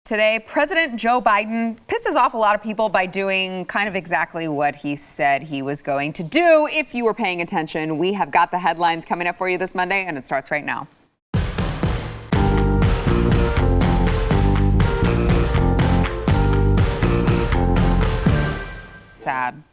Today, President Joe Biden pisses off a lot of people by doing kind of exactly what he said he was going to do. If you were paying attention, we have got the headlines coming up for you this Monday, and it starts right now. Sad.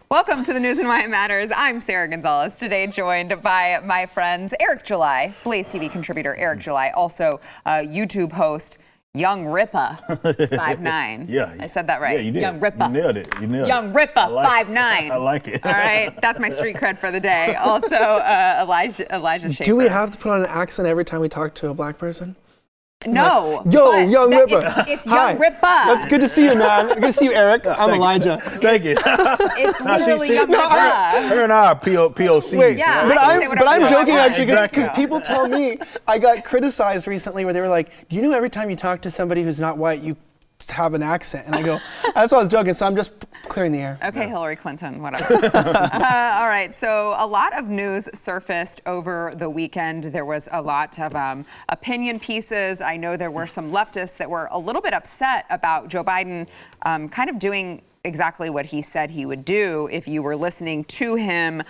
Welcome to the News and Why It Matters. I'm Sarah Gonzalez, today joined by my friends Eric July, BlazeTV contributor Eric July, also YouTube host Young Rippa 5'9". Yeah. I said that right. Yeah, you did. Young Rippa. You nailed it. Young Rippa 5'9". I like it. All right. That's my street cred for the day. Also, Elijah Schaefer. Do we have to put on an accent every time we talk to a black person? No. Yo, Young Rippa. It's Young Rippa. That's good to see you, man. Good to see you, Eric. I'm Elijah. Thank you. It's literally Young Rippa. Her and I are POCs. Wait, Yeah, but I can say whatever I'm I joking want. actually because people tell me I got criticized recently where they were like, do you know every time you talk to somebody who's not white, you have an accent? And I go, that's why I was joking, so I'm just clearing the air. Okay, Hillary Clinton, whatever. All right, so a lot of news surfaced over the weekend. There was a lot of opinion pieces. I know there were some leftists that were a little bit upset about Joe Biden kind of doing exactly what he said he would do if you were listening to him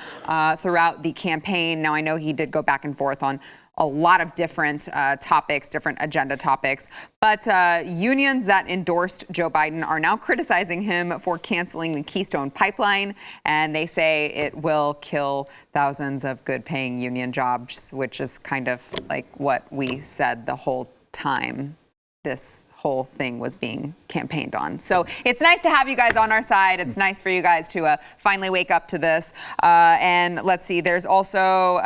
throughout the campaign. Now, I know he did go back and forth on a lot of different topics, different agenda topics. But unions that endorsed Joe Biden are now criticizing him for canceling the Keystone Pipeline. And they say it will kill thousands of good paying union jobs, which is kind of like what we said the whole time this whole thing was being campaigned on. So it's nice to have you guys on our side. It's nice for you guys to finally wake up to this. And let's see, there's also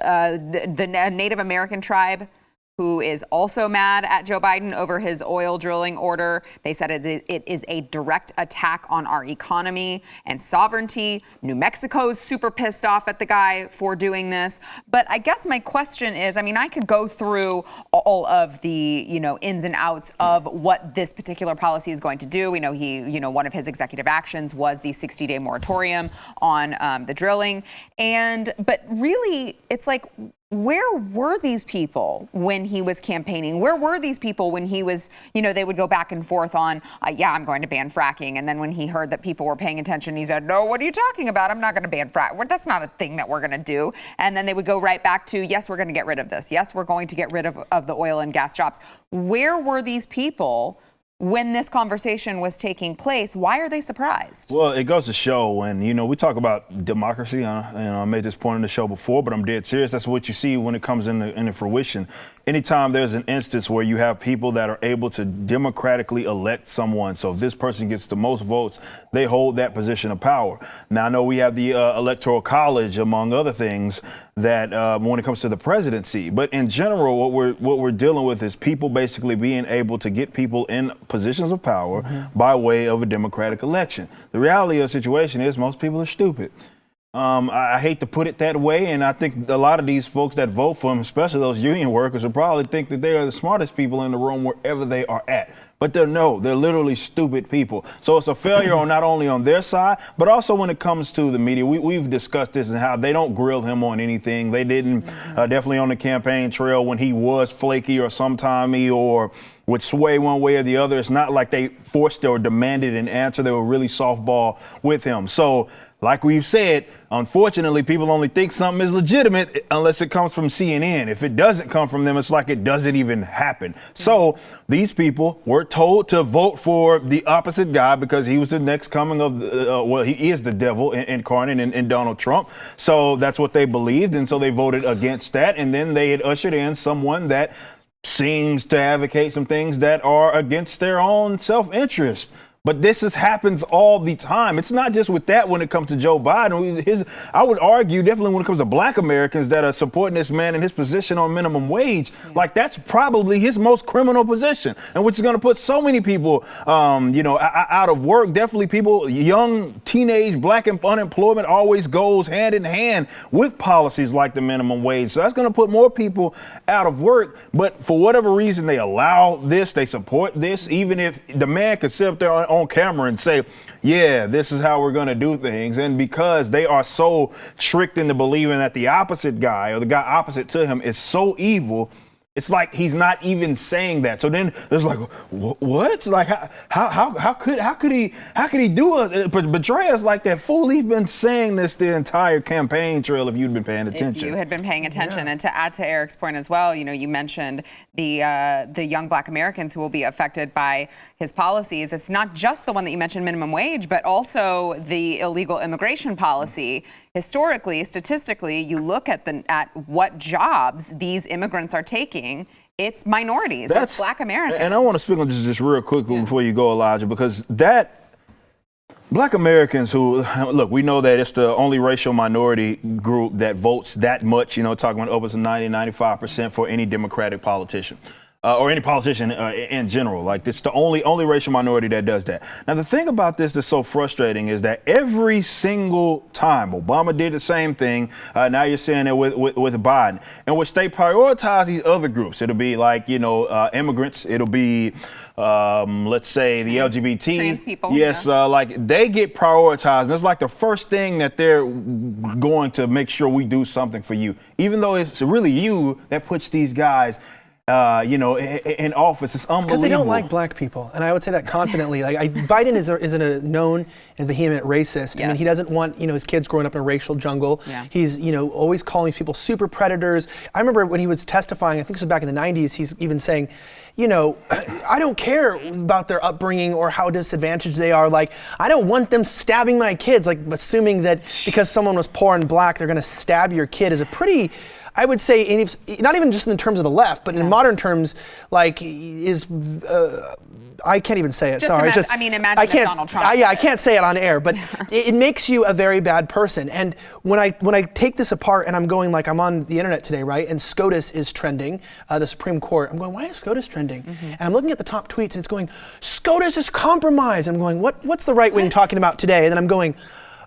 the Native American tribe who is also mad at Joe Biden over his oil drilling order. They said it is a direct attack on our economy and sovereignty. New Mexico's super pissed off at the guy for doing this. But I guess my question is, I mean, I could go through all of the, ins and outs of what this particular policy is going to do. We know one of his executive actions was the 60-day moratorium on the drilling. But really, it's like, where were these people when he was campaigning? Where were these people when he was, they would go back and forth on, I'm going to ban fracking. And then when he heard that people were paying attention, he said, no, what are you talking about? I'm not going to ban frack. That's not a thing that we're going to do. And then they would go right back to, yes, we're going to get rid of this. Yes, we're going to get rid of the oil and gas jobs. Where were these people when this conversation was taking place? Why are they surprised? Well, it goes to show when, we talk about democracy. I made this point in the show before, but I'm dead serious. That's what you see when it comes into fruition. Anytime there's an instance where you have people that are able to democratically elect someone, so if this person gets the most votes, they hold that position of power. Now, I know we have the Electoral College, among other things, that when it comes to the presidency. But in general, what we're dealing with is people basically being able to get people in positions of power by way of a democratic election. The reality of the situation is most people are stupid. I hate to put it that way, and I think a lot of these folks that vote for him, especially those union workers, will probably think that they are the smartest people in the room wherever they are at. But they're literally stupid people. So it's a failure on not only on their side, but also when it comes to the media. We've discussed this and how they don't grill him on anything. They didn't, definitely on the campaign trail when he was flaky or sometimey or would sway one way or the other. It's not like they forced or demanded an answer. They were really softball with him. So, like we've said, unfortunately, people only think something is legitimate unless it comes from CNN. If it doesn't come from them, it's like it doesn't even happen. So these people were told to vote for the opposite guy because he was the next coming of, he is the devil incarnate in Donald Trump. So that's what they believed. And so they voted against that. And then they had ushered in someone that seems to advocate some things that are against their own self-interest. But this happens all the time. It's not just with that when it comes to Joe Biden. I would argue definitely when it comes to black Americans that are supporting this man in his position on minimum wage, like that's probably his most criminal position, and which is going to put so many people, out of work. Definitely people, young, teenage, black unemployment always goes hand in hand with policies like the minimum wage. So that's going to put more people out of work. But for whatever reason, they allow this, they support this, even if the man could sit up there on camera and say, yeah, this is how we're going to do things. And because they are so tricked into believing that the opposite guy or the guy opposite to him is so evil, It's like he's not even saying that. So then there's like, what? Like how could he do it? Betray us like that? Fool, he's been saying this the entire campaign trail. If you'd been paying attention, if you had been paying attention, and to add to Eric's point as well, you mentioned the young Black Americans who will be affected by his policies. It's not just the one that you mentioned, minimum wage, but also the illegal immigration policy. Historically, statistically, you look at what jobs these immigrants are taking. It's minorities. It's Black Americans. And I want to speak on this just real quick before you go, Elijah, because that Black Americans who, look, we know that it's the only racial minority group that votes that much, talking about over 95% for any Democratic politician. Or any politician in general. Like, it's the only racial minority that does that. Now, the thing about this that's so frustrating is that every single time Obama did the same thing, now you're seeing it with Biden, in which they prioritize these other groups. It'll be like, immigrants. It'll be, let's say, the LGBT. Trans people. Yes, like they get prioritized. And it's like the first thing that they're going to make sure we do something for you, even though it's really you that puts these guys in office. It's unbelievable. Because they don't like Black people, and I would say that confidently. Biden is a known and vehement racist. Yes. I mean, he doesn't want his kids growing up in a racial jungle. Yeah. He's always calling people super predators. I remember when he was testifying, I think this was back in the 90s. He's even saying, I don't care about their upbringing or how disadvantaged they are. Like, I don't want them stabbing my kids. Like, assuming that because someone was poor and Black, they're going to stab your kid is a pretty. I would say, not even just in terms of the left, but in modern terms, I can't even say it. Sorry. Imagine if Donald Trump. I can't say it on air, but it makes you a very bad person. And when I take this apart and I'm going, like, I'm on the internet today, right? And SCOTUS is trending, the Supreme Court. I'm going, why is SCOTUS trending? Mm-hmm. And I'm looking at the top tweets and it's going, SCOTUS is compromised. I'm going, what's the right wing talking about today? And then I'm going,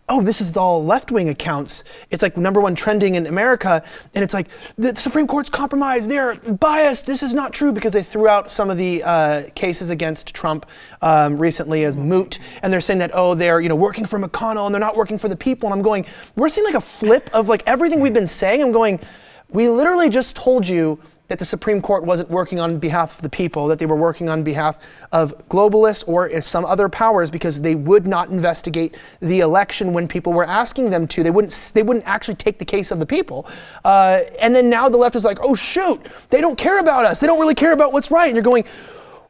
oh, this is all left-wing accounts. It's like #1 trending in America, and it's like, the Supreme Court's compromised, they're biased, this is not true, because they threw out some of the cases against Trump recently as moot, and they're saying that, they're working for McConnell, and they're not working for the people, and I'm going, we're seeing like a flip of like everything we've been saying. I'm going, we literally just told you that the Supreme Court wasn't working on behalf of the people, that they were working on behalf of globalists or some other powers because they would not investigate the election when people were asking them to. They wouldn't actually take the case of the people. And then now the left is like, oh shoot, they don't care about us. They don't really care about what's right. And you're going,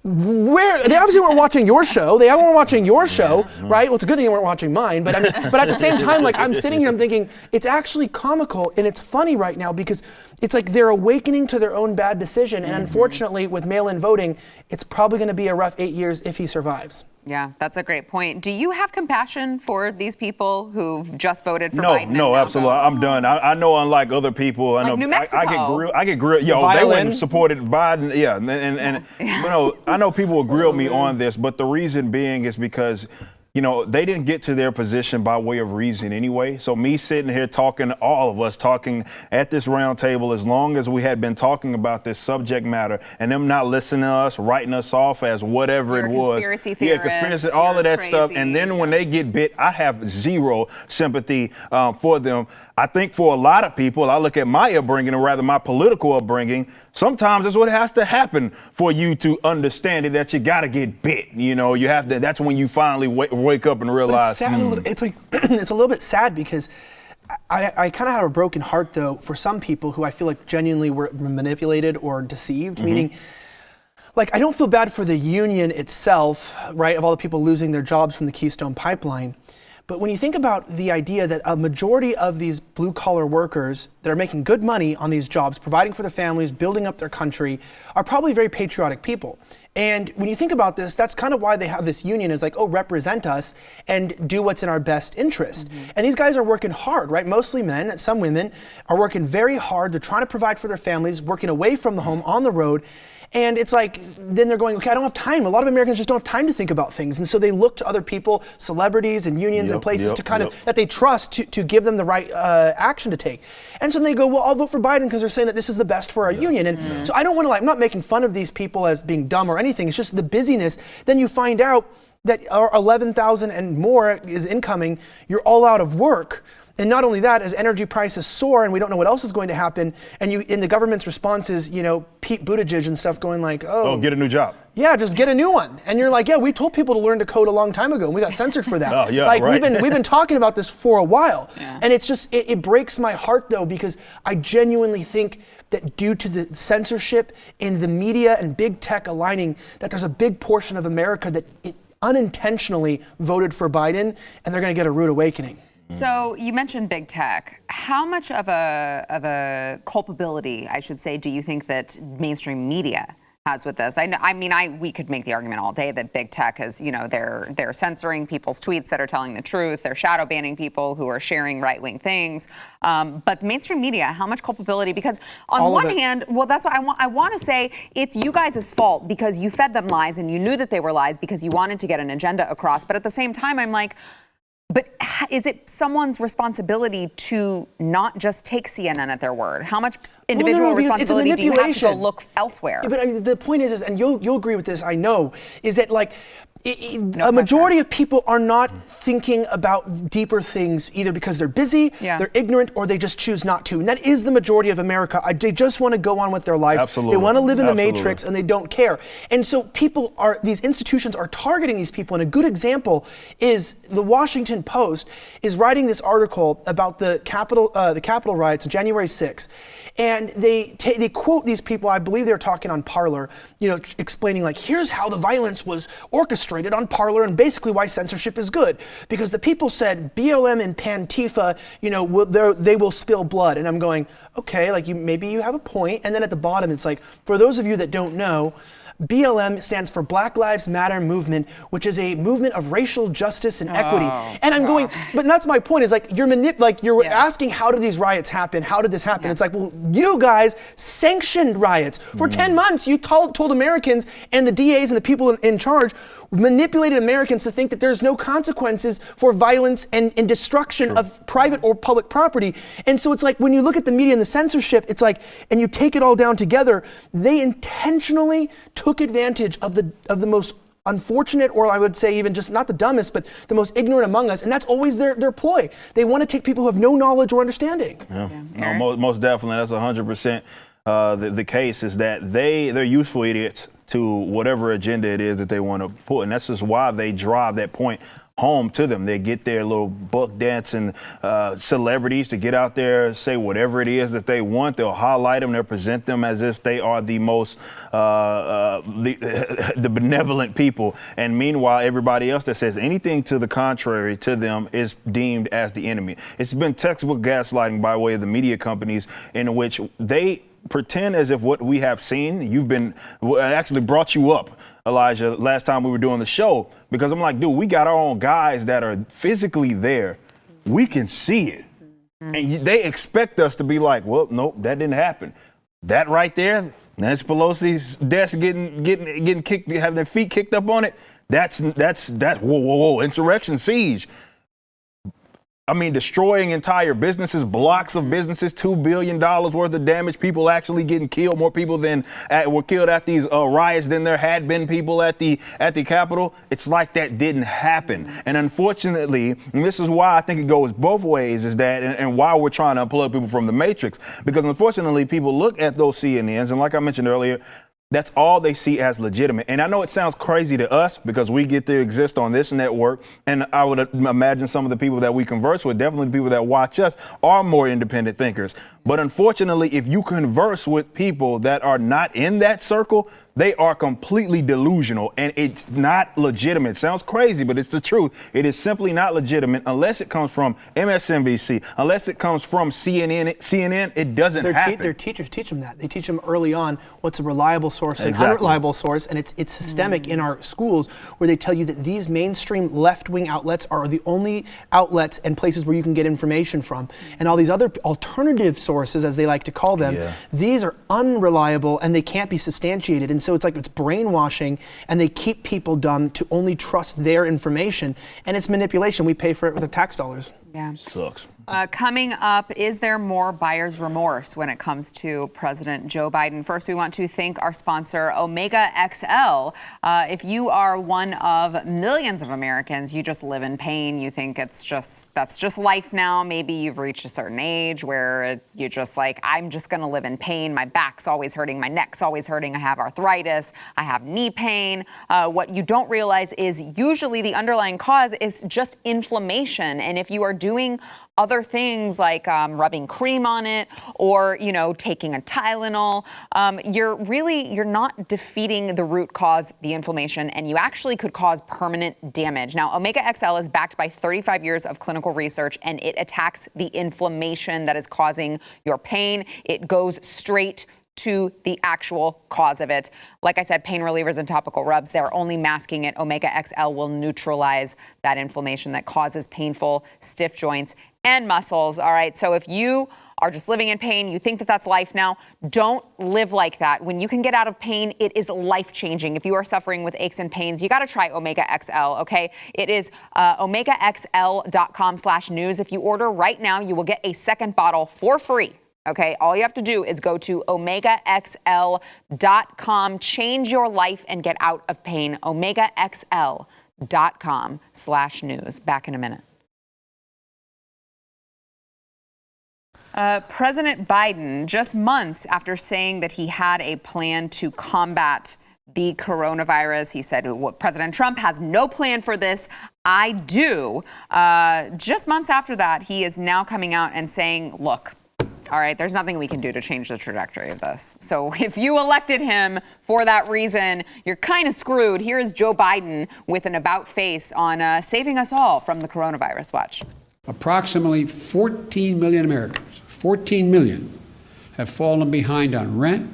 they obviously weren't watching your show. They weren't watching your show, right? Well, it's a good thing they weren't watching mine. But but at the same time, like, I'm sitting here, I'm thinking it's actually comical and it's funny right now because it's like they're awakening to their own bad decision. And unfortunately, with mail-in voting, it's probably going to be a rough 8 years if he survives. Yeah, that's a great point. Do you have compassion for these people who've just voted for Biden? No, absolutely. I'm done. I know, unlike other people, I know New Mexico. I get grilled. They went and supported Biden. Yeah, and I know people will grill me on this, but the reason being is because they didn't get to their position by way of reason anyway. So me sitting here talking, all of us talking at this round table, as long as we had been talking about this subject matter and them not listening to us, writing us off as whatever it was. Conspiracy theorists, conspiracy, all of that stuff. And then when they get bit, I have zero sympathy for them. I think for a lot of people, I look at my upbringing, or rather my political upbringing, sometimes that's what has to happen for you to understand it, that you got to get bit. You have to, that's when you finally wake up and realize. It's like, it's a little bit sad because I kind of have a broken heart, though, for some people who I feel like genuinely were manipulated or deceived, meaning, like, I don't feel bad for the union itself, right, of all the people losing their jobs from the Keystone Pipeline. But when you think about the idea that a majority of these blue-collar workers that are making good money on these jobs, providing for their families, building up their country, are probably very patriotic people. And when you think about this, that's kind of why they have this union, is like, oh, represent us and do what's in our best interest. And these guys are working hard, right? Mostly men, some women are working very hard. They're trying to provide for their families, working away from the home, on the road. And it's like, then they're going, okay, I don't have time. A lot of Americans just don't have time to think about things. And so they look to other people, celebrities and unions and places to kind of, that they trust to give them the right action to take. And so they go, well, I'll vote for Biden because they're saying that this is the best for our union. And so I don't want to, I'm not making fun of these people as being dumb or anything. It's just the busyness. Then you find out that our 11,000 and more is incoming. You're all out of work. And not only that, as energy prices soar and we don't know what else is going to happen, and the government's response is, Pete Buttigieg and stuff going like, oh, get a new job. Yeah, just get a new one. And you're like, yeah, we told people to learn to code a long time ago, and we got censored for that. Oh, yeah, like right. we've been talking about this for a while. Yeah. And it's just, it breaks my heart though, because I genuinely think that due to the censorship in the media and big tech aligning, that there's a big portion of America that unintentionally voted for Biden, and they're gonna get a rude awakening. So you mentioned big tech. How much of a culpability, I should say, do you think that mainstream media has with this? We could make the argument all day that big tech is, they're censoring people's tweets that are telling the truth. They're shadow banning people who are sharing right-wing things. But mainstream media, how much culpability? Because on one hand, well, that's what I want to say. It's you guys' fault because you fed them lies and you knew that they were lies because you wanted to get an agenda across. But at the same time, I'm like, but is it someone's responsibility to not just take CNN at their word? How much individual responsibility do you have to go look elsewhere? But I mean, the point is, and you'll agree with this, I know, is that like, a majority of people are not thinking about deeper things either because they're busy, they're ignorant, or they just choose not to. And that is the majority of America. They just want to go on with their lives. Absolutely. They want to live in the matrix and they don't care. And so these institutions are targeting these people. And a good example is the Washington Post is writing this article about the Capitol riots on January 6th. And they quote these people, I believe they're talking on Parler, explaining like, here's how the violence was orchestrated on Parler and basically why censorship is good. Because the people said BLM and Pantifa, they will spill blood. And I'm going, okay, like maybe you have a point. And then at the bottom, it's like, for those of you that don't know, BLM stands for Black Lives Matter movement, which is a movement of racial justice and equity. And I'm going, but that's my point, is like you're asking, how do these riots happen? How did this happen? Yeah. It's like, well, you guys sanctioned riots. For 10 months, you told Americans, and the DAs and the people in charge manipulated Americans to think that there's no consequences for violence and destruction of private or public property. And so it's like, when you look at the media and the censorship, it's like, and you take it all down together, they intentionally took advantage of the most unfortunate, or I would say even just not the dumbest, but the most ignorant among us. And that's always their ploy. They want to take people who have no knowledge or understanding. No, most definitely. That's 100% the case, is that they're useful idiots to whatever agenda it is that they want to put. And that's just why they drive that point home to them. They get their little buck dancing celebrities to get out there, say whatever it is that they want. They'll highlight them. They'll present them as if they are the most the benevolent people. And meanwhile, everybody else that says anything to the contrary to them is deemed as the enemy. It's been textbook gaslighting by way of the media companies, in which they pretend as if what we have seen, I actually brought you up, Elijah, last time we were doing the show, because I'm like, dude, we got our own guys that are physically there. We can see it. And they expect us to be like, well, nope, that didn't happen. That right there, Nancy Pelosi's desk getting kicked, having their feet kicked up on it. That's whoa, insurrection, siege. I mean, destroying entire businesses, blocks of businesses, $2 billion worth of damage, people actually getting killed, more people than were killed at these riots than there had been people at the Capitol. It's like that didn't happen. And unfortunately, and this is why I think it goes both ways, is that, and why we're trying to unplug people from the matrix, because unfortunately people look at those CNNs, and like I mentioned earlier, that's all they see as legitimate. And I know it sounds crazy to us because we get to exist on this network. And I would imagine some of the people that we converse with, definitely the people that watch us, are more independent thinkers. But unfortunately, if you converse with people that are not in that circle, they are completely delusional, and it's not legitimate. It sounds crazy, but it's the truth. It is simply not legitimate unless it comes from MSNBC, unless it comes from CNN. It doesn't happen. Their teachers teach them that. They teach them early on what's a reliable source and an unreliable source, and it's systemic in our schools, where they tell you that these mainstream left-wing outlets are the only outlets and places where you can get information from. And all these other alternative sources, as they like to call them, these are unreliable and they can't be substantiated. And so it's like it's brainwashing, and they keep people dumb to only trust their information, and it's manipulation. We pay for it with the tax dollars. Yeah. Sucks. Coming up, is there more buyer's remorse when it comes to President Joe Biden? First, we want to thank our sponsor, Omega XL. If you are one of millions of Americans, you just live in pain. You think that's just life now. Maybe you've reached a certain age where you're just like, I'm just going to live in pain. My back's always hurting. My neck's always hurting. I have arthritis. I have knee pain. What you don't realize is usually the underlying cause is just inflammation. And if you are doing other things like rubbing cream on it or, taking a Tylenol, you're not defeating the root cause, the inflammation, and you actually could cause permanent damage. Now, Omega XL is backed by 35 years of clinical research, and it attacks the inflammation that is causing your pain. It goes straight to the actual cause of it. Like I said, pain relievers and topical rubs, they're only masking it. Omega XL will neutralize that inflammation that causes painful, stiff joints and muscles. All right, so if you are just living in pain, you think that that's life now, don't live like that. When you can get out of pain, it is life-changing. If you are suffering with aches and pains, you got to try Omega XL, okay? It is omegaxl.com/news. If you order right now, you will get a second bottle for free. Okay, all you have to do is go to omegaxl.com, change your life and get out of pain. omegaxl.com/news. Back in a minute. President Biden, just months after saying that he had a plan to combat the coronavirus, he said, President Trump has no plan for this. I do. Just months after that, he is now coming out and saying, look, all right, there's nothing we can do to change the trajectory of this. So if you elected him for that reason, you're kind of screwed. Here is Joe Biden with an about face on saving us all from the coronavirus. Watch. Approximately 14 million Americans, 14 million, have fallen behind on rent,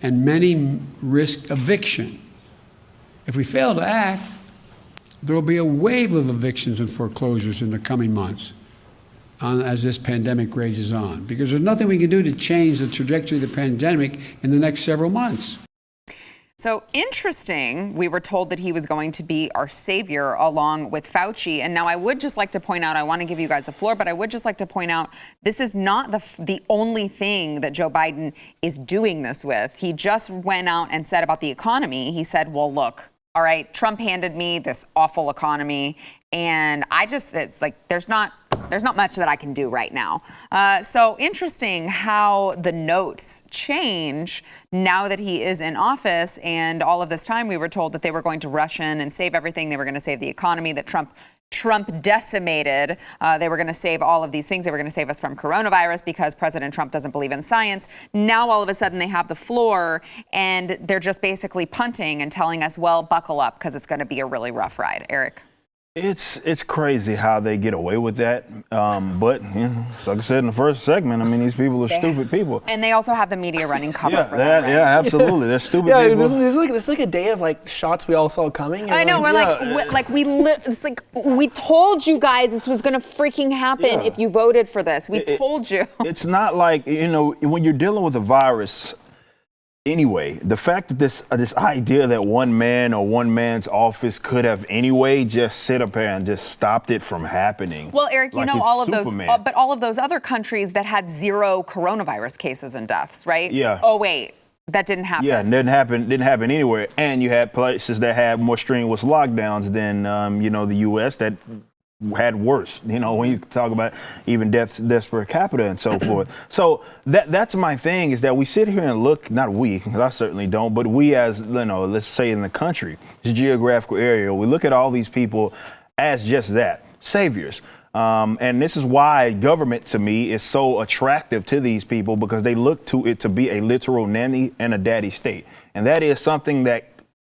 and many risk eviction. If we fail to act, there will be a wave of evictions and foreclosures in the coming months as this pandemic rages on, because there's nothing we can do to change the trajectory of the pandemic in the next several months. So interesting, we were told that he was going to be our savior along with Fauci. And now I would just like to point out, I want to give you guys the floor, but I would just like to point out, this is not the only thing that Joe Biden is doing this with. He just went out and said about the economy, he said, well, look, all right, Trump handed me this awful economy, and it's like there's not much that I can do right now. So interesting how the notes change now that he is in office. And all of this time we were told that they were going to rush in and save everything. They were going to save the economy that Trump decimated. They were going to save all of these things. They were going to save us from coronavirus because President Trump doesn't believe in science. Now, all of a sudden, they have the floor and they're just basically punting and telling us, well, buckle up because it's going to be a really rough ride. Eric. It's crazy how they get away with that. But, like I said in the first segment, these people are stupid people. And they also have the media running cover for them, right? Yeah, absolutely. They're stupid people. This is like a day of shots we all saw coming. I know. It's like we told you guys this was going to freaking happen if you voted for this. We told you. It's not like, when you're dealing with a virus. Anyway, the fact that this idea that one man or one man's office could have anyway just sit up here and just stopped it from happening. Well, Eric, all of those, but all of those other countries that had zero coronavirus cases and deaths, right? Yeah. Oh wait, that didn't happen. Yeah, didn't happen anywhere. And you had places that had more strenuous lockdowns than the U.S. that had worse, when you talk about even deaths per capita and so forth. So that's my thing, is that we sit here and look, not we, because I certainly don't, but we as, let's say in the country, this geographical area, we look at all these people as just that, saviors. And this is why government, to me, is so attractive to these people, because they look to it to be a literal nanny and a daddy state. And that is something that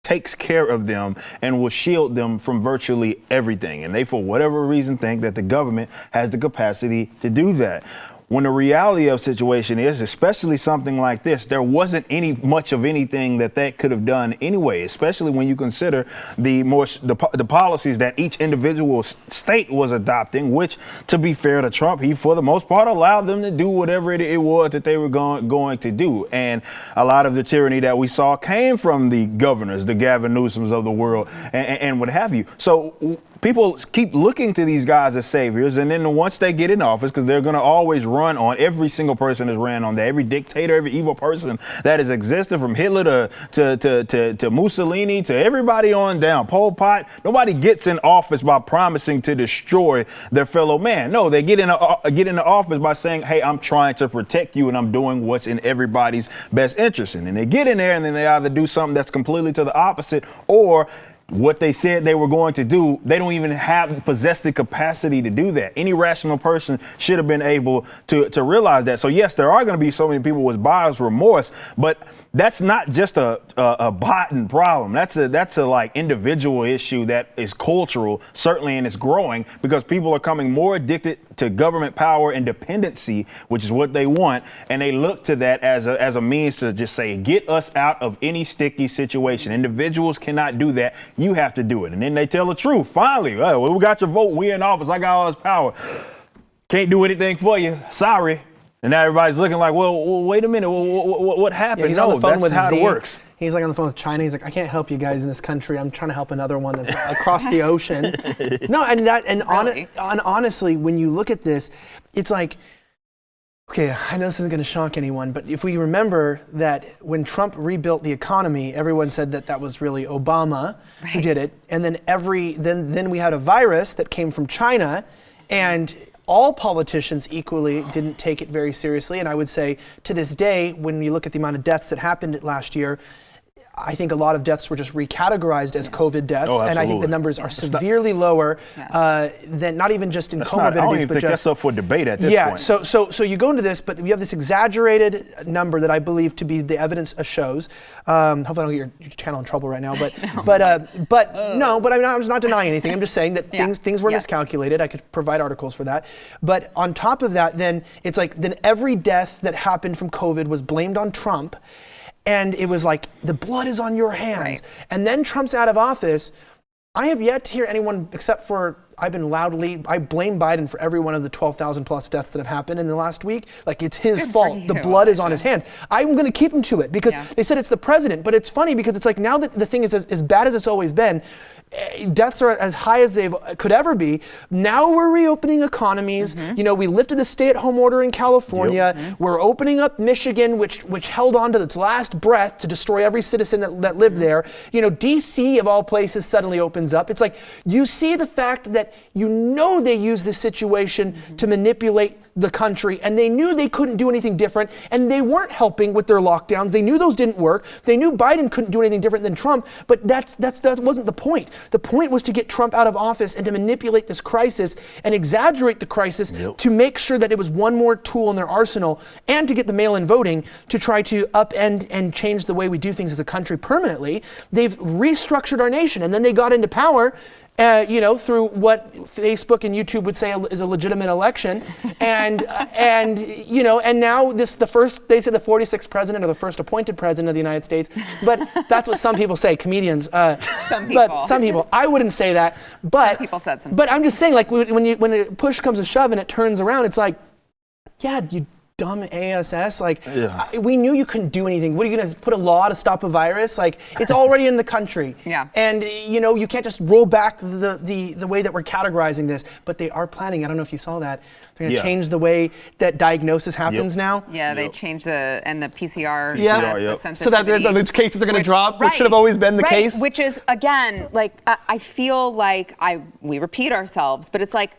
takes care of them and will shield them from virtually everything. And they, for whatever reason, think that the government has the capacity to do that. When the reality of the situation is, especially something like this, there wasn't much of anything that could have done anyway, especially when you consider the policies that each individual state was adopting, which, to be fair to Trump, he, for the most part, allowed them to do whatever it was that they were going to do. And a lot of the tyranny that we saw came from the governors, the Gavin Newsoms of the world, and what have you. So people keep looking to these guys as saviors, and then once they get in office, because they're going to always run on every single person has ran on that, every dictator, every evil person that has existed, from Hitler to Mussolini to everybody on down, Pol Pot. Nobody gets in office by promising to destroy their fellow man. No, they get into office by saying, hey, I'm trying to protect you and I'm doing what's in everybody's best interest. And then they get in there and then they either do something that's completely to the opposite, or what they said they were going to do, they don't even possess the capacity to do that. Any rational person should have been able to realize that. So yes, there are going to be so many people with buyer's remorse, but that's not just a Biden problem. That's a like individual issue that is cultural, certainly, and it's growing because people are becoming more addicted to government power and dependency, which is what they want, and they look to that as a means to just say, get us out of any sticky situation. Individuals cannot do that. You have to do it. And then they tell the truth. Finally, well, we got your vote. We're in office. I got all this power. Can't do anything for you. Sorry. And now everybody's looking like, well, wait a minute, what happened? Yeah, he's on the phone with how Z. it works. He's like on the phone with China. He's like, I can't help you guys in this country. I'm trying to help another one that's across the ocean. No, really? Honestly, when you look at this, it's like, okay, I know this isn't going to shock anyone, but if we remember that when Trump rebuilt the economy, everyone said that was really Obama who did it, and then then we had a virus that came from China, and all politicians equally didn't take it very seriously. And I would say to this day, when you look at the amount of deaths that happened last year, I think a lot of deaths were just recategorized as COVID deaths. And I think the numbers are severely lower than not even just in comorbidities, I don't even think that's up for debate at this point. So you go into this, but we have this exaggerated number that I believe to be the evidence shows. Hopefully I don't get your channel in trouble right now, but I'm not denying anything. I'm just saying that things were miscalculated. I could provide articles for that. But on top of that, then it's like every death that happened from COVID was blamed on Trump. And it was like, the blood is on your hands. Right. And then Trump's out of office. I have yet to hear anyone, except for I blame Biden for every one of the 12,000 plus deaths that have happened in the last week. Like, it's his fault. The blood is on his hands. I'm going to keep him to it because they said it's the president. But it's funny because it's like now that the thing is as bad as it's always been, deaths are as high as they could ever be. Now we're reopening economies. Mm-hmm. You know, we lifted the stay-at-home order in California. Yep. Mm-hmm. We're opening up Michigan, which held on to its last breath to destroy every citizen that lived there. You know, D.C. of all places suddenly opens up. It's like you see the fact that they use this situation to manipulate the country, and they knew they couldn't do anything different, and they weren't helping with their lockdowns. They knew those didn't work. They knew Biden couldn't do anything different than Trump, but that wasn't the point. The point was to get Trump out of office and to manipulate this crisis and exaggerate the crisis to make sure that it was one more tool in their arsenal, and to get the mail-in voting to try to upend and change the way we do things as a country permanently. They've restructured our nation, and then they got into power through what Facebook and YouTube would say is a legitimate election, and now they say the 46th president or the first appointed president of the United States, but that's what some people say, comedians. Some people. I wouldn't say that, but some people said something. But I'm just saying, like when push comes to shove and it turns around, it's like, you dumb ASS, we knew you couldn't do anything. What are you going to put a law to stop a virus? Like, it's already in the country. Yeah. And you can't just roll back the way that we're categorizing this, but they are planning. I don't know if you saw that. They're going to change the way that diagnosis happens now. Yeah, they changed the PCR test, the sensitivity. So that the cases are going to drop, which should have always been the case. Which is, again, I feel like we repeat ourselves, but it's like,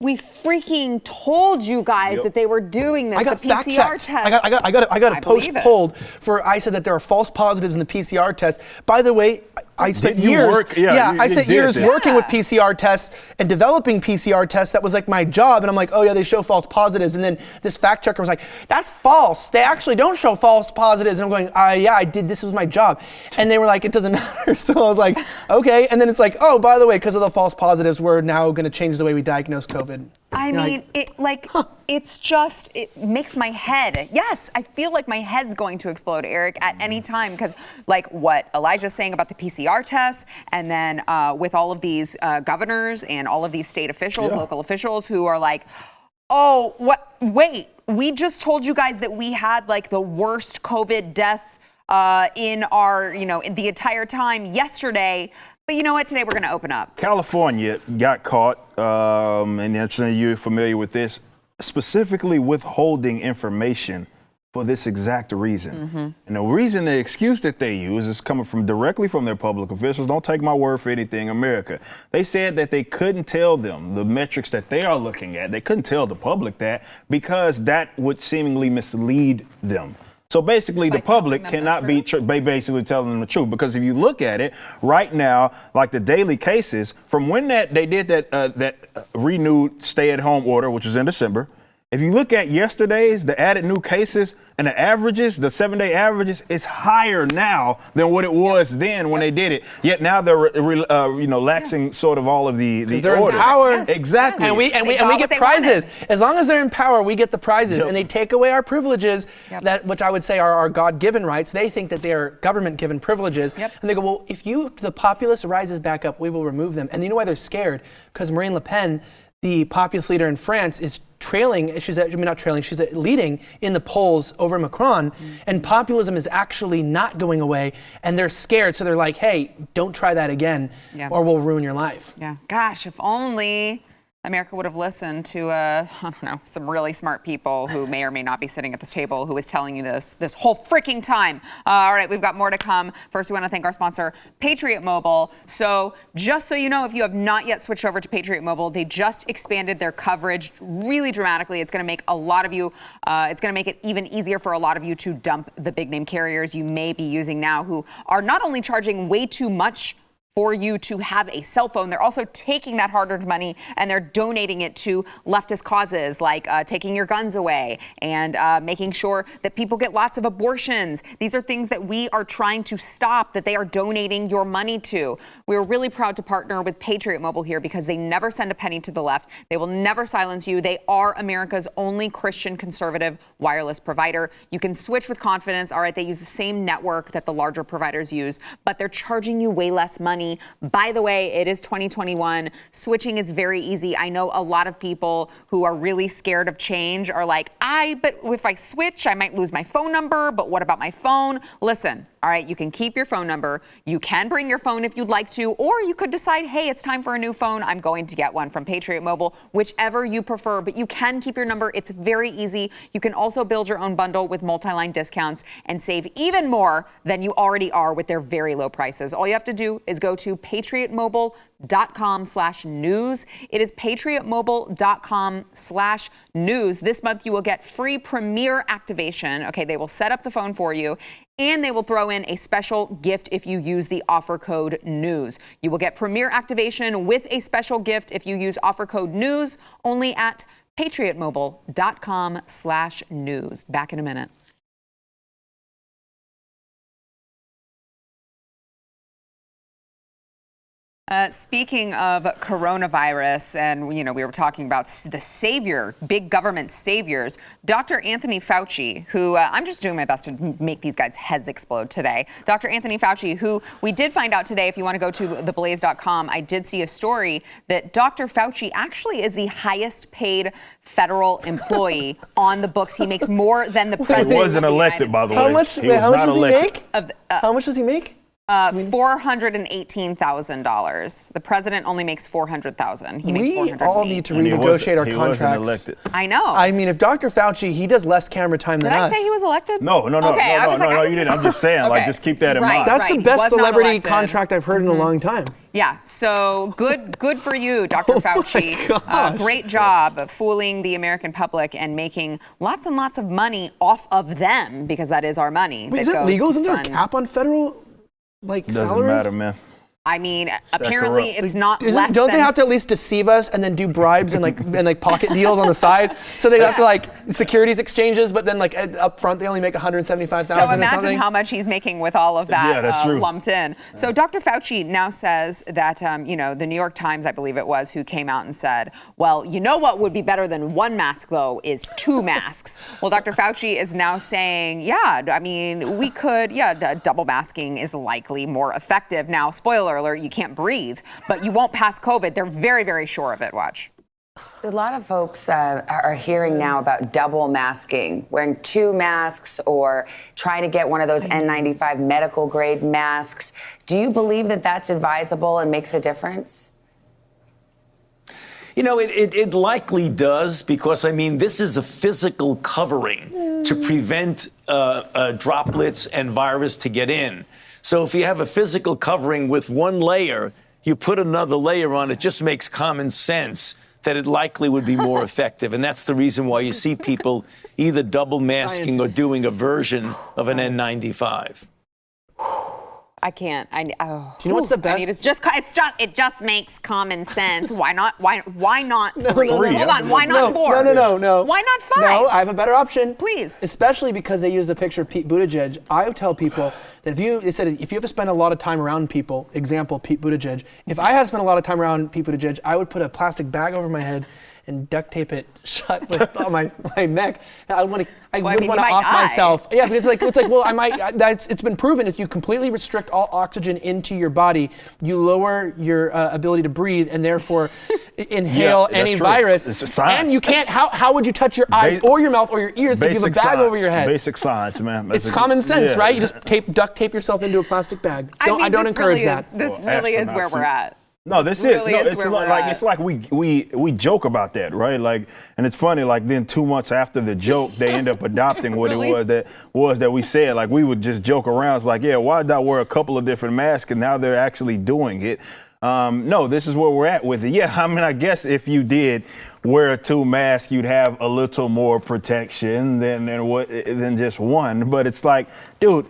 we freaking told you guys that they were doing this. I got the PCR test. I got a post pulled I said that there are false positives in the PCR test. By the way, I spent years. I spent years working with PCR tests and developing PCR tests. That was like my job. And I'm like, oh yeah, they show false positives. And then this fact checker was like, that's false. They actually don't show false positives. And I'm going, yeah, I did. This was my job. And they were like, it doesn't matter. So I was like, okay. And then it's like, oh, by the way, because of the false positives, we're now going to change the way we diagnose COVID. It's just, it makes my head, I feel like my head's going to explode, Eric, at any time, because like what Elijah's saying about the PCR tests, and then with all of these governors and all of these state officials, local officials who are like, wait, we just told you guys that we had like the worst COVID death in our, the entire time yesterday. But you know what? Today we're going to open up. California got caught, and actually you're familiar with this, specifically withholding information for this exact reason. And the reason, the excuse that they use is coming directly from their public officials. Don't take my word for anything, America. They said that they couldn't tell them the metrics that they are looking at. They couldn't tell the public that because that would seemingly mislead them. So basically, the public cannot be basically telling them the truth, because if you look at it right now, like the daily cases from when they did that renewed stay-at-home order, which was in December. If you look at yesterday's, the added new cases and the averages, the 7-day averages, is higher now than what it was then when they did it. Yet now they're laxing sort of all of the they're orders. in power. Yes. Exactly. And we get prizes. As long as they're in power, we get the prizes. And they take away our privileges, which I would say are our God-given rights. They think that they are government-given privileges. And they go, well, if the populace rises back up, we will remove them. And you know why they're scared? Because Marine Le Pen, the populist leader in France, is she's leading in the polls over Macron, and populism is actually not going away, and they're scared, so they're like, hey, don't try that again, or we'll ruin your life. Yeah, gosh, if only America would have listened to, some really smart people who may or may not be sitting at this table who is telling you this whole freaking time. All right, we've got more to come. First, we want to thank our sponsor, Patriot Mobile. So just so you know, if you have not yet switched over to Patriot Mobile, they just expanded their coverage really dramatically. It's going to make it's going to make it even easier for a lot of you to dump the big name carriers you may be using now, who are not only charging way too much for you to have a cell phone, they're also taking that hard-earned money and they're donating it to leftist causes like taking your guns away and making sure that people get lots of abortions. These are things that we are trying to stop, that they are donating your money to. We're really proud to partner with Patriot Mobile here because they never send a penny to the left. They will never silence you. They are America's only Christian conservative wireless provider. You can switch with confidence. All right, they use the same network that the larger providers use, but they're charging you way less money. By the way, it is 2021. Switching is very easy. I know a lot of people who are really scared of change are like, but if I switch, I might lose my phone number. But what about my phone? Listen, all right, you can keep your phone number. You can bring your phone if you'd like to, or you could decide, hey, it's time for a new phone. I'm going to get one from Patriot Mobile, whichever you prefer. But you can keep your number. It's very easy. You can also build your own bundle with multi-line discounts and save even more than you already are with their very low prices. All you have to do is go to patriotmobile.com/news. It is patriotmobile.com/news. This month you will get free Premier activation. Okay, they will set up the phone for you, and they will throw in a special gift if you use the offer code NEWS. You will get Premier activation with a special gift if you use offer code NEWS, only at patriotmobile.com/news. Back in a minute. Speaking of coronavirus, and we were talking about the savior, big government saviors, Dr. Anthony Fauci, who I'm just doing my best to make these guys' heads explode today. Dr. Anthony Fauci, who we did find out today, if you want to go to theblaze.com, I did see a story that Dr. Fauci actually is the highest paid federal employee on the books. He makes more than the president. He wasn't elected, by the way. How much does he make? How much does he make? $418,000. The president only makes $400,000. He makes $418,000. We all need to renegotiate our contracts. Elected. I know. I mean, if Dr. Fauci, he does less camera time than us. Did I say he was elected? No, you didn't. I'm just saying, just keep that in mind. That's the best celebrity contract I've heard in a long time. Yeah, so good for you, Dr. Fauci. Great job of fooling the American public and making lots and lots of money off of them, because that is our money. Wait, is it legal? Isn't there a cap on federal salaries? Doesn't matter, man. I mean, apparently it's not less. Don't they have to at least deceive us and then do bribes and pocket deals on the side? So they have to securities exchanges, but then up front they only make $175,000. So imagine how much he's making with all of that lumped in. So Dr. Fauci now says that the New York Times, I believe it was, who came out and said, well, you know what would be better than one mask though is 2 masks. Well, Dr. Fauci is now saying, we could, double masking is likely more effective. Now, spoiler alert, you can't breathe, but you won't pass COVID. They're very, very sure of it. Watch. A lot of folks are hearing now about double masking, wearing 2 masks or trying to get one of those N95 medical grade masks. Do you believe that that's advisable and makes a difference? You know, it likely does because, I mean, this is a physical covering to prevent droplets and virus to get in. So if you have a physical covering with one layer, you put another layer on, it just makes common sense that it likely would be more effective. And that's the reason why you see people either double masking or doing a version of an N95. I can't. Do you know what's the best? I mean, it just makes common sense. Why not? Why not 3? No. Hold on. Why not 4? No. Why not 5? No, I have a better option. Please. Especially because they use the picture of Pete Buttigieg. I would tell people that they said if you have to spend a lot of time around people, example, Pete Buttigieg, if I had to spend a lot of time around Pete Buttigieg, I would put a plastic bag over my head and duct tape it shut on my neck. I would want to off myself. Yeah, because it's like well, I might. It's been proven if you completely restrict all oxygen into your body, you lower your ability to breathe and therefore inhale any virus. It's science. And you can't. How would you touch your eyes or your mouth or your ears if you have a bag over your head? Basic science, man. It's common sense, right? You just duct tape yourself into a plastic bag. I don't encourage that. This really is where we're at. No, this really is. is No, where we're at. It's like we joke about that, right? Like, and it's funny. Like then 2 months after the joke, they end up adopting what it was that we said. Like we would just joke around. It's like, yeah, why did I wear a couple of different masks? And now they're actually doing it. No, this is where we're at with it. Yeah, I mean, I guess if you did wear 2 masks, you'd have a little more protection than just one. But it's like, dude,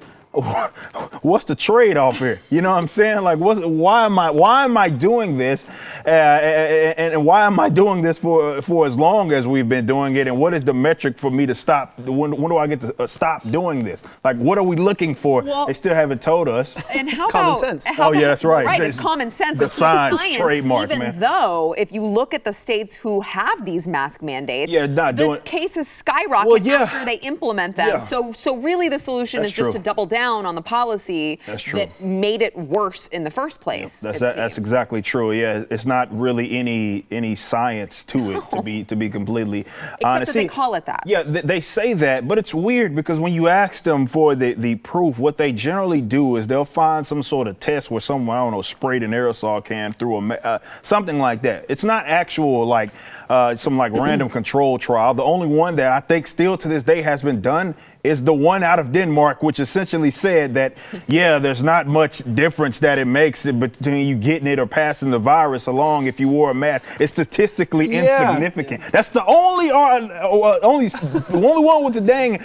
what's the trade-off here? You know what I'm saying? Like, why am I doing this? And why am I doing this for as long as we've been doing it? And what is the metric for me to stop? When do I get to stop doing this? Like, what are we looking for? Well, they still haven't told us. And how common about sense? Yeah, that's right. Right, it's common sense. The it's science even trademark, man. though if you look at the states who have these mask mandates, the cases skyrocket after they implement them. Yeah. So really the solution is just to double down on the policy that made it worse in the first place. Yeah, that's exactly true. Yeah, it's not really any science to it to be completely honest. Except that they call it that. Yeah, they say that, but it's weird because when you ask them for the proof, what they generally do is they'll find some sort of test where someone, I don't know, sprayed an aerosol can through something like that. It's not actual like some like random control trial. The only one that I think still to this day has been done is the one out of Denmark, which essentially said that, yeah, there's not much difference that it makes between you getting it or passing the virus along if you wore a mask. It's statistically insignificant. That's the only one with the dang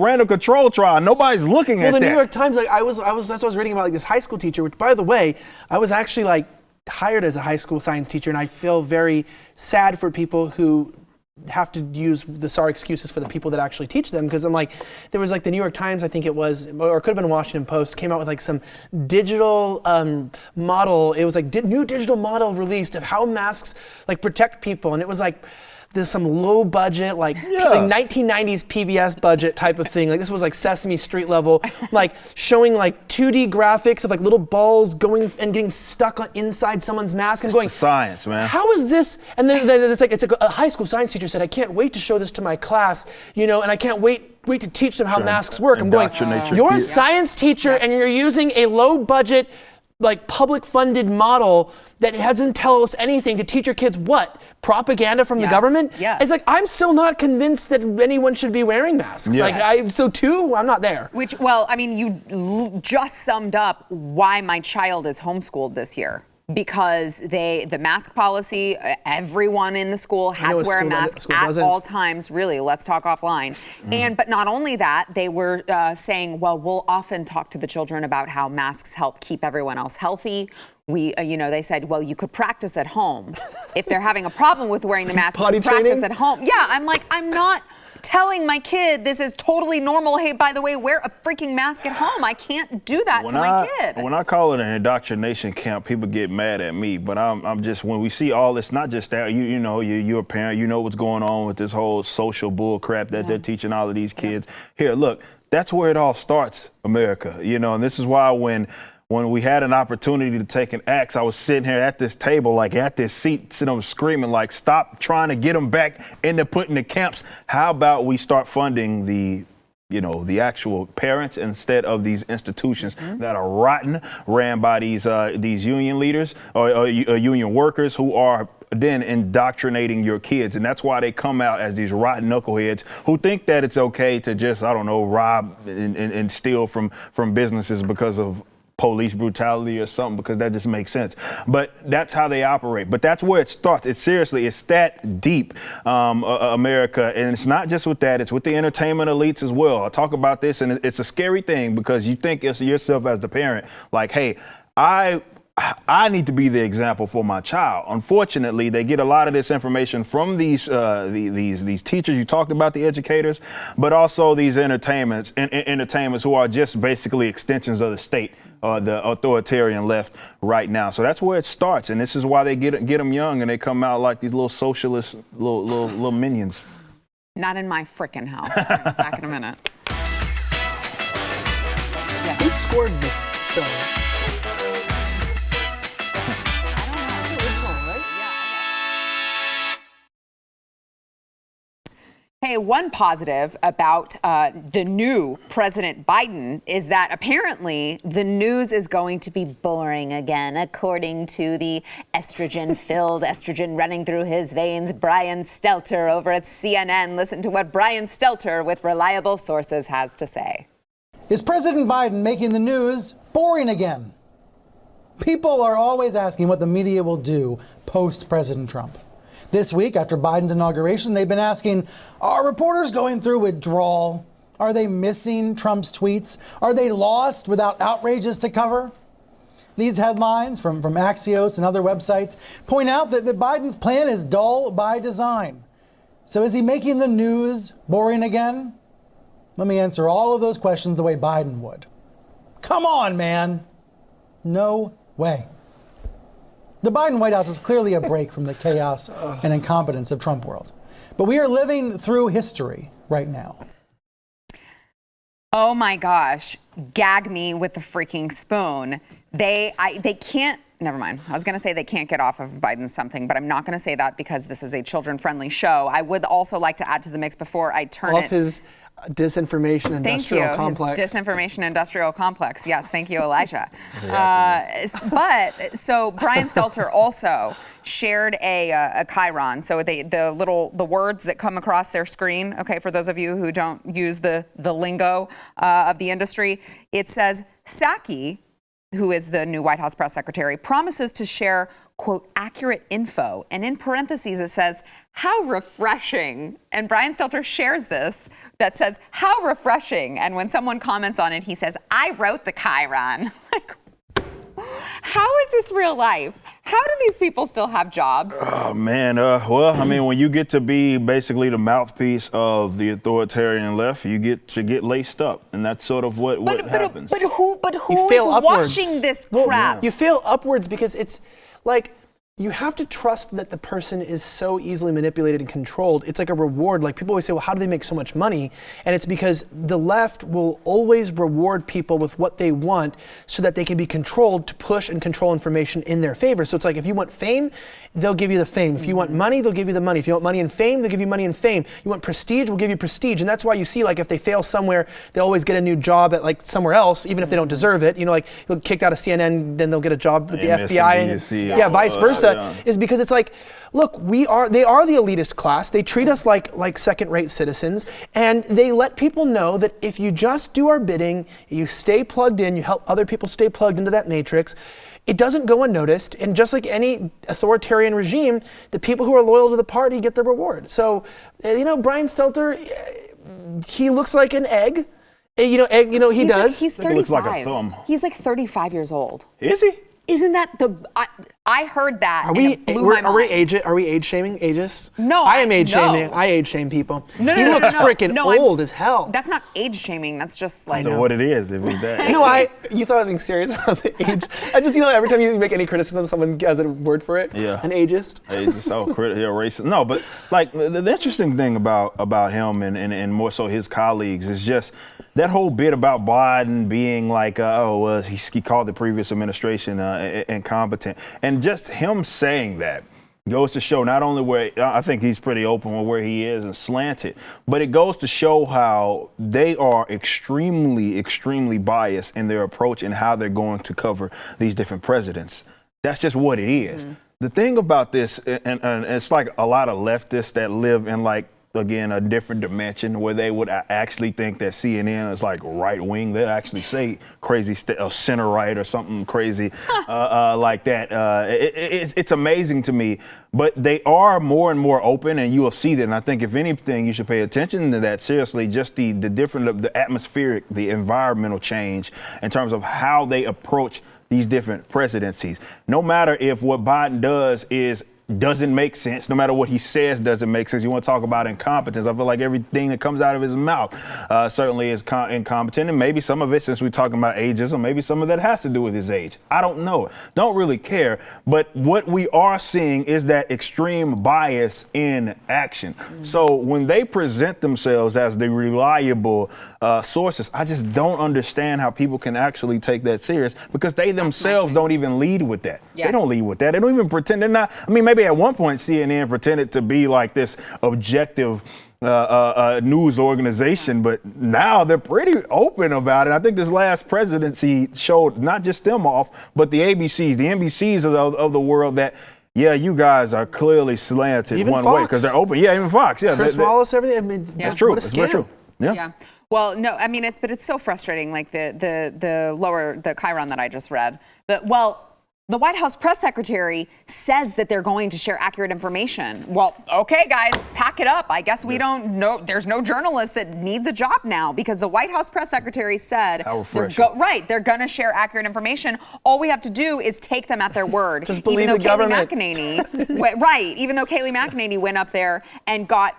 random control trial. Nobody's looking at that. Well, the New York Times, that's what I was reading about, like this high school teacher, which, by the way, I was actually like hired as a high school science teacher, and I feel very sad for people who have to use the sorry excuses for the people that actually teach them, because I'm like, there was like the New York Times, I think it was, or it could have been Washington Post, came out with like some digital model. It was like new digital model released of how masks like protect people, and it was like there's some low budget, like 1990s PBS budget type of thing. Like this was like Sesame Street level, like showing like 2D graphics of like little balls going and getting stuck inside someone's mask and going, science, man. How is this? And then it's like a high school science teacher said, I can't wait to show this to my class, and I can't wait to teach them how masks work. I'm going, you're a science teacher and you're using a low budget, like public funded model that doesn't tell us anything to teach your kids what? Propaganda from the government? Yes. It's like, I'm still not convinced that anyone should be wearing masks. Yes. I'm not there. You just summed up why my child is homeschooled this year. Because the mask policy, everyone in the school had to wear a mask at all times. Really, let's talk offline. But not only that, they were saying, well, we'll often talk to the children about how masks help keep everyone else healthy. They said, well, you could practice at home. If they're having a problem with wearing the mask, you can practice at home. Yeah, I'm like, I'm not telling my kid this is totally normal. Hey, by the way, wear a freaking mask at home. I can't do that to my kid. When I call it an indoctrination camp, people get mad at me. But I'm just, when we see all this, not just that, you're a parent, you know what's going on with this whole social bull crap that they're teaching all of these kids. Here, look, that's where it all starts, America. And this is why when when we had an opportunity to take an axe, I was sitting here at this table, like at this seat, sitting over screaming, like, stop trying to get them back into putting the camps. How about we start funding the actual parents instead of these institutions that are rotten, ran by these union leaders or union workers who are then indoctrinating your kids. And that's why they come out as these rotten knuckleheads who think that it's okay to just, rob and steal from businesses because of police brutality or something, because that just makes sense. But that's how they operate. But that's where it starts. It's that deep, America. And it's not just with that, it's with the entertainment elites as well. I talk about this, and it's a scary thing because you think it's yourself as the parent, like, hey, I need to be the example for my child. Unfortunately, they get a lot of this information from these teachers. You talked about the educators, but also these entertainments who are just basically extensions of the state, the authoritarian left right now. So that's where it starts, and this is why they get them young and they come out like these little socialist little minions. Not in my frickin' house. Back in a minute. Yeah. Who scored this film? Hey, one positive about the new President Biden is that apparently the news is going to be boring again, according to the estrogen running through his veins, Brian Stelter over at CNN. Listen to what Brian Stelter with reliable sources has to say. Is President Biden making the news boring again? People are always asking what the media will do post-President Trump. This week, after Biden's inauguration, they've been asking, are reporters going through withdrawal? Are they missing Trump's tweets? Are they lost without outrages to cover? These headlines from Axios and other websites point out that Biden's plan is dull by design. So is he making the news boring again? Let me answer all of those questions the way Biden would. Come on, man. No way. The Biden White House is clearly a break from the chaos and incompetence of Trump world. But we are living through history right now. Oh my gosh, gag me with the freaking spoon. They can't, never mind. I was going to say they can't get off of Biden's something, but I'm not going to say that because this is a children-friendly show. I would also like to add to the mix before I turn it. His disinformation industrial complex. His disinformation industrial complex. Yes, thank you, Elijah. But so Brian Stelter also shared a chyron. So the words that come across their screen. Okay, for those of you who don't use the lingo of the industry, it says Psaki, who is the new White House press secretary, promises to share, quote, accurate info. And in parentheses, it says, how refreshing. And Brian Stelter shares this that says, how refreshing. And when someone comments on it, he says, I wrote the chyron. Like, how is this real life? How do these people still have jobs? Oh, man. Well, I mean, when you get to be basically the mouthpiece of the authoritarian left, you get to get laced up. And that's sort of what happens. But who is watching this crap? You fail upwards because it's like, you have to trust that the person is so easily manipulated and controlled. It's like a reward. Like people always say, well, how do they make so much money? And it's because the left will always reward people with what they want so that they can be controlled to push and control information in their favor. So it's like if you want fame, they'll give you the fame. If you want money, they'll give you the money. If you want money and fame, they'll give you money and fame. You want prestige, we'll give you prestige. And that's why you see, like, if they fail somewhere, they always get a new job at like somewhere else, even if they don't deserve it. You know, like they'll get kicked out of CNN, then they'll get a job with the FBI, and vice versa. Is because it's like, look, they are the elitist class. They treat us like second-rate citizens, and they let people know that if you just do our bidding, you stay plugged in, you help other people stay plugged into that matrix, it doesn't go unnoticed. And just like any authoritarian regime, the people who are loyal to the party get the reward. So, Brian Stelter, he looks like an egg. He does. He's 35. He looks like a thumb. He's like 35 years old. Is he? Isn't that I heard that. Are we and it blew my mind. Are we age shaming? Ageist? No, I am age no. shaming. I age shame people. No, he looks freaking old as hell. That's not age shaming. That's just like. I know what it is. If it's that. No, you thought I was being serious about the age. I just, every time you make any criticism, someone has a word for it. Yeah. An ageist. Ageist, racist. No, but like the interesting thing about him and more so his colleagues is just that whole bit about Biden being like, he called the previous administration incompetent, and just him saying that goes to show not only where I think he's pretty open with where he is and slanted, but it goes to show how they are extremely, extremely biased in their approach and how they're going to cover these different presidents. That's just what it is. Mm-hmm. The thing about this, and it's like a lot of leftists that live in again, a different dimension where they would actually think that CNN is like right wing. They actually say crazy center right or something crazy like that. It's amazing to me, but they are more and more open, and you will see that. And I think if anything, you should pay attention to that seriously. Just the atmospheric, the environmental change in terms of how they approach these different presidencies. No matter if what Biden does doesn't make sense, no matter what he says doesn't make sense. You want to talk about incompetence. I feel like everything that comes out of his mouth certainly is incompetent. And maybe some of it, since we're talking about ageism, maybe some of that has to do with his age. I don't know. Don't really care. But what we are seeing is that extreme bias in action. Mm-hmm. So when they present themselves as the reliable sources, I just don't understand how people can actually take that serious, because they themselves don't even lead with that. Yeah. They don't lead with that. They don't even pretend. They're not. I mean, maybe at one point CNN pretended to be like this objective news organization, but now they're pretty open about it. I think this last presidency showed not just them off, but the ABCs, the NBCs of the world that, yeah, you guys are clearly slanted even one Fox. way because they're open. Yeah, even Fox. Yeah, Chris Wallace, everything. I mean, that's true. It's very true. Yeah. Well, no, I mean, it's so frustrating. Like the Chiron that I just read. The White House press secretary says that they're going to share accurate information. Well, okay, guys, pack it up. I guess we don't know. There's no journalist that needs a job now, because the White House press secretary said they're going to share accurate information. All we have to do is take them at their word. Just believe the government. Even though Kayleigh McEnany went up there and got,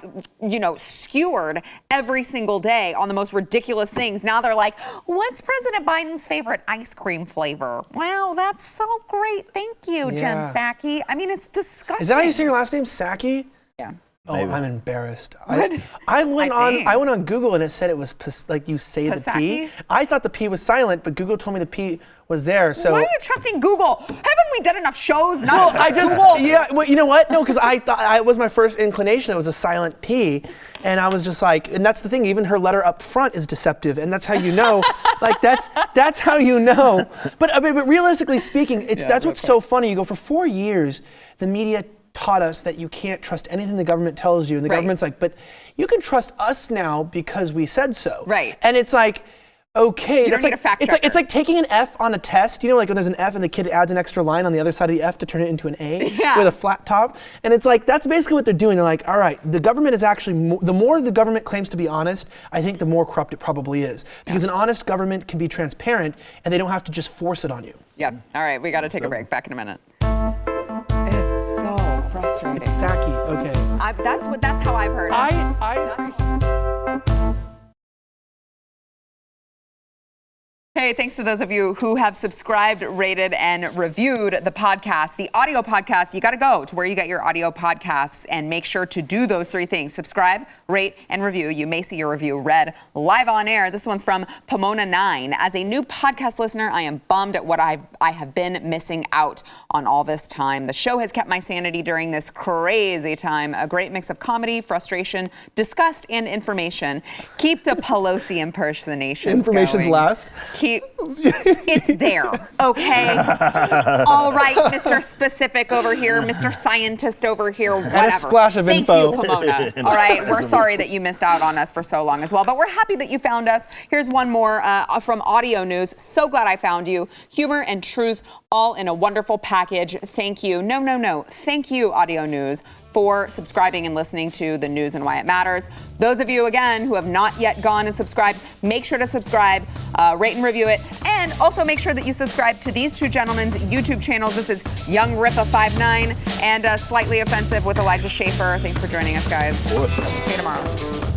skewered every single day on the most ridiculous things. Now they're like, what's President Biden's favorite ice cream flavor? Wow, that's so great. Thank you, Jen Psaki. I mean, it's disgusting. Is that how you say your last name, Psaki? Yeah. Oh, Maybe. I'm embarrassed. What? I went on Google and it said it was like you say the P. I thought the P was silent, but Google told me the P was there. So why are you trusting Google? Haven't we done enough shows? Not Google. Yeah. Well, you know what? No, because I thought it was my first inclination. It was a silent P, and I was just like, and that's the thing. Even her letter up front is deceptive, and that's how you know. Like that's how you know. But I mean, but realistically speaking, that's what's so funny. You go for 4 years, the media taught us that you can't trust anything the government tells you. And the government's like, but you can trust us now because we said so. Right. And it's like, okay, that's like it's like taking an F on a test. Like when there's an F and the kid adds an extra line on the other side of the F to turn it into an A with a flat top. And it's like, that's basically what they're doing. They're like, all right, the government is actually, the more the government claims to be honest, I think the more corrupt it probably is. Because an honest government can be transparent and they don't have to just force it on you. Yeah. All right, we got to take a break. Back in a minute. It's so frustrating. It's Psaki. Okay. That's how I've heard it. Hey, thanks to those of you who have subscribed, rated, and reviewed the podcast. The audio podcast, you got to go to where you get your audio podcasts and make sure to do those 3 things. Subscribe, rate, and review. You may see your review read live on air. This one's from Pomona9. As a new podcast listener, I am bummed at what I have been missing out on all this time. The show has kept my sanity during this crazy time. A great mix of comedy, frustration, disgust, and information. Keep the Pelosi impersonations Information's going. last. It's there, okay? All right, Mr. Specific over here, Mr. Scientist over here, whatever. And a splash of info. Thank you, Pomona. All right, we're sorry that you missed out on us for so long as well, but we're happy that you found us. Here's one more from Audio News. So glad I found you. Humor and truth all in a wonderful package. Thank you. No. Thank you, Audio News, for subscribing and listening to the news and why it matters. Those of you, again, who have not yet gone and subscribed, make sure to subscribe, rate and review it, and also make sure that you subscribe to these two gentlemen's YouTube channels. This is Young Rippa59 and Slightly Offensive with Elijah Schaefer. Thanks for joining us, guys. We'll see you tomorrow.